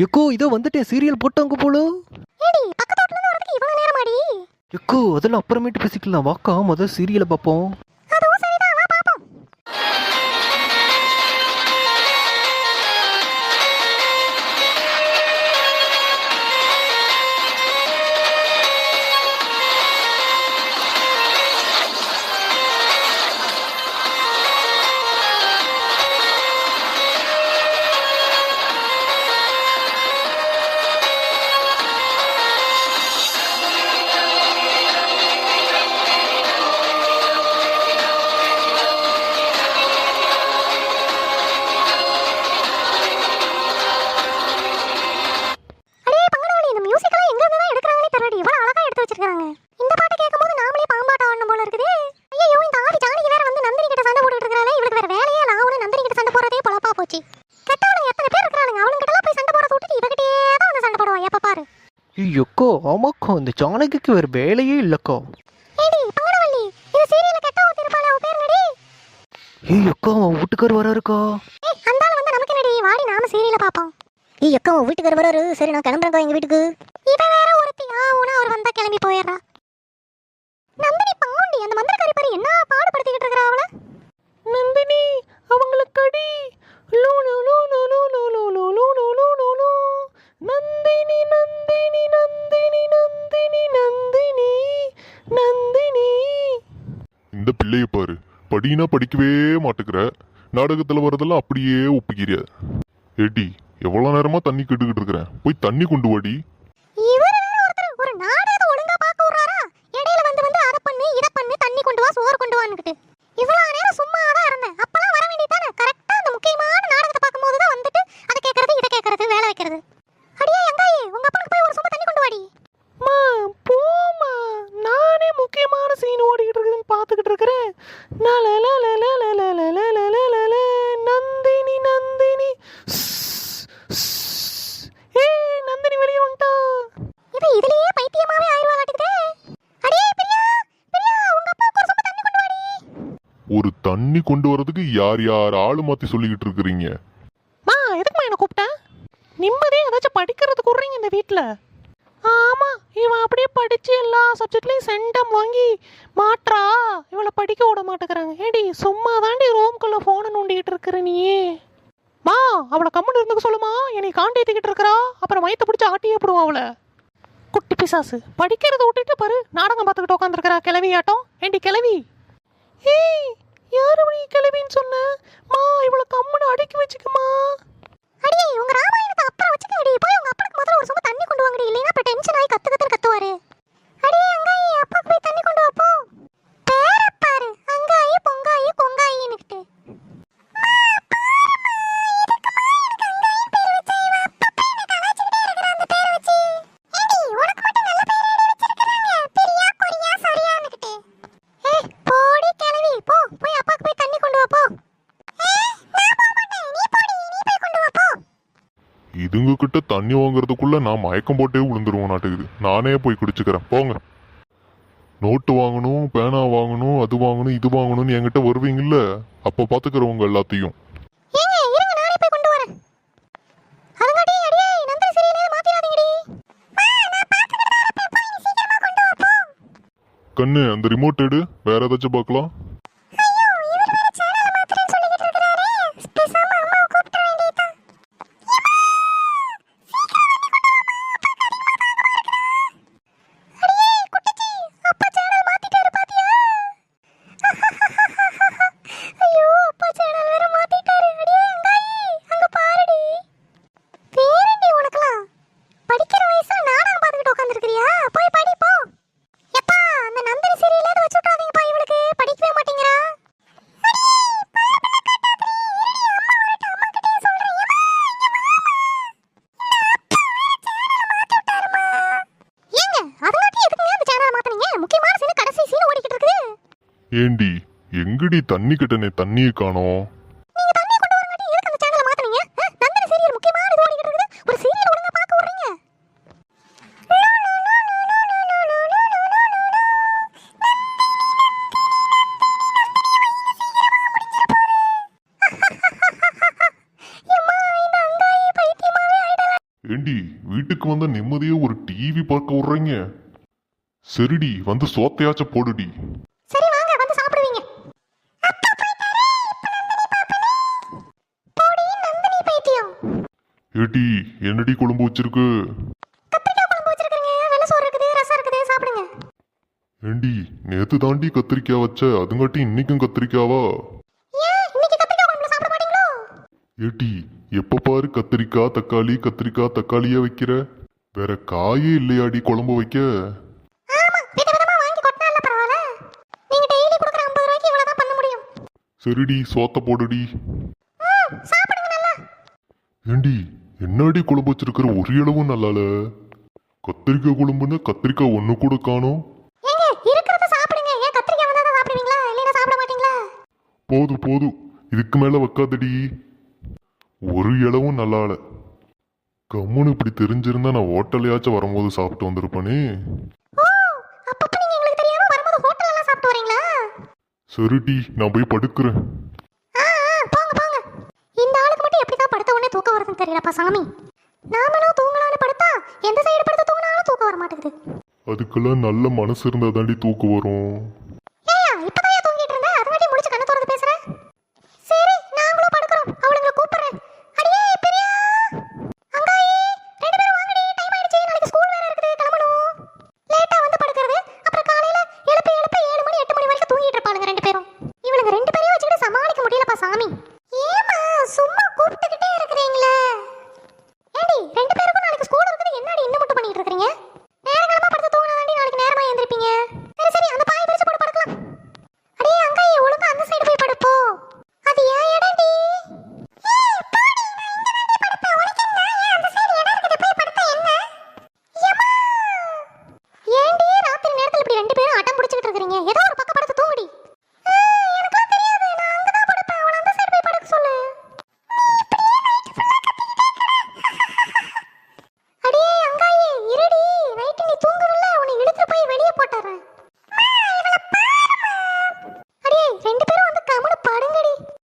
Echo இதோ வந்துட்டேன், serial போட்டாங்க போல. ஏடி பக்கத்து வீட்ல இருந்து வரதுக்கு இவ்வளவு நேரமாடி? எக்கோ அதெல்லாம் அப்புறமேட்டு பேசிக்கலாம், வாக்கா முதல் சீரியலை பார்ப்போம். அதுவும் சரிதான், வா பாப்போம். இந்த பாட்டு கேட்கும்போது நாமளே பாம்பாட்டம் ஆடணும் போல இருக்குது. ஐயோ, இந்த ஆதி ஜானகி வேற வந்து நந்தினி கிட்ட சண்டை போட்டுட்டு இருக்காளே. இவளுக்கு வேற வேலையே இல்ல. அவனும் நந்தினி கிட்ட சண்டை போறதே பொழப்பா போச்சு. கெட்டவனுங்க எத்தனை பேர் இருக்கானுங்க, அவனுங்க கிட்ட எல்லாம் போய் சண்டை போறத விட்டுட்டு இவகிட்டே தான் வந்து சண்டை போடுவா எப்ப பாரு. எக்கோ ஆமாக்கா, இந்த ஜானகிக்கு வேறு வேலையே இல்லக்கா. ஏடி பங்கனவள்ளி, இந்த சீரியல்ல கெட்ட ஊத்தி இருப்பாளே, அவ பேர் என்னடி? அக்கா அவன் வீட்டுக்கார் வராருக்கா. அந்த ஆளு வந்து நமக்கு என்னடி, வாடி நாம சீரியலை பாப்போம். அக்கா உன் வீட்டுக்கார வராரு. சரி நான் கிளம்புறேன் எங்க வீட்டுக்கு. இவ வேற ஒருத்தி ஆவுனா அவர் வந்தா கிளம்பி போயிடுறா. நந்தினி பாண்டி அந்த மந்திரக்காரி பாரு என்ன பாடுபடுத்திக்கிட்டு இருக்கா அவள. நந்தினி அவங்களுக்கு அடி. Low low low low low low low low low low low low low. Nandini Nandini Nandini Nandini Nandini Nandini. இந்த பிள்ளைய பாரு, படினா படிக்கவே மாட்டுக்கிற, நாடகத்துல வரதெல்லாம் அப்படியே ஒப்பிக்கிறிய. ஏடி எவ்வளவு நேரமா தண்ணி கேட்டுக்கிட்டு இருக்கிறேன், போய் தண்ணி கொண்டு வாடி. இவரு வேற ஒருத்தர் ஒரு நாடகத்தை ஒழுங்கா பார்க்க விடுறாரா? இடையில வந்து வந்து அத பண்ணு இத பண்ணு, தண்ணி கொண்டு வா சோறு கொண்டு வான்னுக்கிட்டு. இவ்வளவு நேரம் சும்மா தான் இருந்தேன், அப்பலாம் வர வேண்டியதானே. கரெக்டா அந்த முக்கியமான நாடகத்தை பார்க்கும்போது தான் வந்துட்டு அதை கேட்கறது இதை கேட்கறது வேலை வைக்கிறது. அடியே எங்காயே, உங்க அப்பனுக்கு போய் ஒரு சொம்பு தண்ணி கொண்டு வாடி. மா போமா, நானே முக்கியமான சீன் ஓடிக்கிட்டு இருக்குதுன்னு பார்த்துக்கிட்டு இருக்கிறேன். நந்தினி நந்தினி. ஏய் நந்தினி வெளியே வந்துட்டா. இவ இதுலயே பைத்தியமாவே ஆயிடுவாளாட்டுதே. அடியே பிரியா, பிரியா உங்க அப்பாவுக்கு ஒரு சொம்பு தண்ணி கொண்டு வாடி. ஒரு தண்ணி கொண்டு வரதுக்கு யார் யார் ஆளு மாத்தி சொல்லிக்கிட்டு இருக்கிறீங்க? மா எதுக்குமா என்ன கூப்பிட்ட? நிம்மதியே ஏதாச்சும் படிக்கிறதுக்கு விட்றீங்க இந்த வீட்டில். ஆமா, இவன் அப்படியே படிச்சு எல்லா சப்ஜெக்ட்லயும் சென்டம் வாங்கி மாற்றா. இவளை படிக்க விட மாட்டேங்கிறாங்க. ஏடி சும்மா தாண்டி ரூம்குள்ள போனை நோண்டிக்கிட்டு இருக்கிற நீயே. மா அவளை கம்முன்னு இருந்துக்க சொல்லுமா, என்னை காண்டேத்திக்கிட்டு இருக்கிறா. அப்புறம் வயிற்று பிடிச்சி ஆட்டியே போடுவா அவளை. குட்டி பிசாசு படிக்கிறத விட்டுட்டு பாரு நாடகம் பார்த்துக்கிட்டு உட்காந்துருக்கிறா கிளவி ஆட்டம். ஏண்டி கிளவி? ஏய் யாரு நீ கிளவின்னு சொன்ன? மா இவளை கம்முன்னு அடக்கி வச்சுக்குமா. அடியே உங்க ராமாயணத்தை அப்புறம் வச்சுக்கடி. போய் உங்க அப்பனுக்கு முதல்ல ஒரு சொம்பு தண்ணி கொண்டு வாங்கடி, இல்லைன்னா அப்புறம் டென்ஷன் ஆகி கத்து கத்துன்னு கத்துவாரு. அடியே அங்காயி அப்பாக்கு போய் தண்ணி கொண்டு வா போ. பேர பாரு, அங்காயி பொங்காயி கொங்காயின்னுக்கிட்டு. இதுங்க கிட்ட தண்ணி வாங்குறதுக்குள்ள நான் மயக்கம் போட்டே விழுந்துருவோம் நாட்டுக்குது. நானே போய் குடிச்சுக்கிறேன் போங்க. நோட்டு வாங்கணும், பேனா வாங்கணும், அது வாங்கணும், இது வாங்கணும்னு என்கிட்ட வருவீங்கல்ல, அப்ப பாத்துக்கிறவங்க எல்லாத்தையும். கண்ணு அந்த ரிமோட் எடு, வேற ஏதாச்சும் பார்க்கலாம். ஏண்டி எங்கடி தண்ணி கட்டனே, தண்ணியை காணோம். ஏண்டி வீட்டுக்கு வந்த நிம்மதியா ஒரு டிவி பார்க்க விடுறீங்க? சரிடி, வந்து சோத்தையாச்ச போடுடி. சரி வாங்க வந்து சாப்பிடுவீங்க. போடி நந்தினி பைத்தியம். ஏடி என்னடி குழம்பு வச்சிருக்கு? கத்திரிக்காய் குழம்பு வச்சிருக்கீங்க. வெள்ளை சோறு இருக்குது, ரசம் இருக்குது, சாப்பிடுங்க. ஏண்டி நேத்து தாண்டி கத்திரிக்காய் வச்ச, அதுங்காட்டி இன்னைக்கும் கத்திரிக்காவா? ஏன் இன்னைக்கு கத்திரிக்காய் குழம்புல சாப்பிட மாட்டீங்களோ? ஏடி எப்ப பாரு கத்திரிக்காய் தக்காளியே வைக்கிற, வேற காயே இல்லையாடி குழம்பு வைக்க? ஆமா, விதவிதமா வாங்கி கொட்டினால பரவாயில்ல. நீங்க டெய்லி கொடுக்குற 50 ரூபாய்க்கு இவ்வளவுதான் பண்ண முடியும். சரிடி சோத்த போடுடி. சாப்பிடுங்க நல்லா. ஏண்டி என்னடி குழம்பு வச்சிருக்கிற? ஒரு இளவும் நல்லால. கத்திரிக்காய் குழம்புன்னு கத்திரிக்காய் ஒண்ணு கூட காணோம். ஏங்க இருக்கிறத சாப்பிடுங்க. ஏன் கத்திரிக்காய் வந்தா தான் சாப்பிடுவீங்களா? இல்லைன்னா சாப்பிட மாட்டீங்களா? போதும் இதுக்கு மேல வைக்காதடி. ஒரு இளவும் நல்லால. கம்முன்னு இப்படி தெரிஞ்சிருந்தா நான் ஹோட்டல்லையாச்சும் வரும்போது சாப்பிட்டு வந்திருப்பேனே. ஓ, அப்பப்ப நீங்க எங்களுக்கு தெரியாம வரும்போது ஹோட்டல்ல எல்லாம் சாப்பிட்டு வரீங்களா? சரிடி நான் போய் படுக்கிறேன். போங்க போங்க. இந்த ஆளுக்கு மட்டும் எப்படிதான் படுத்த உடனே தூக்கம் வருதுன்னு தெரியலப்பா சாமி. நாமளும் தூங்கலாம்னு படுத்தா எந்த சைடு படுத்து தூங்கினாலும் தூக்கம் வர மாட்டேங்குது. அதுக்கெல்லாம் நல்ல மனசு இருந்தா தாண்டி தூக்கம் வரும்.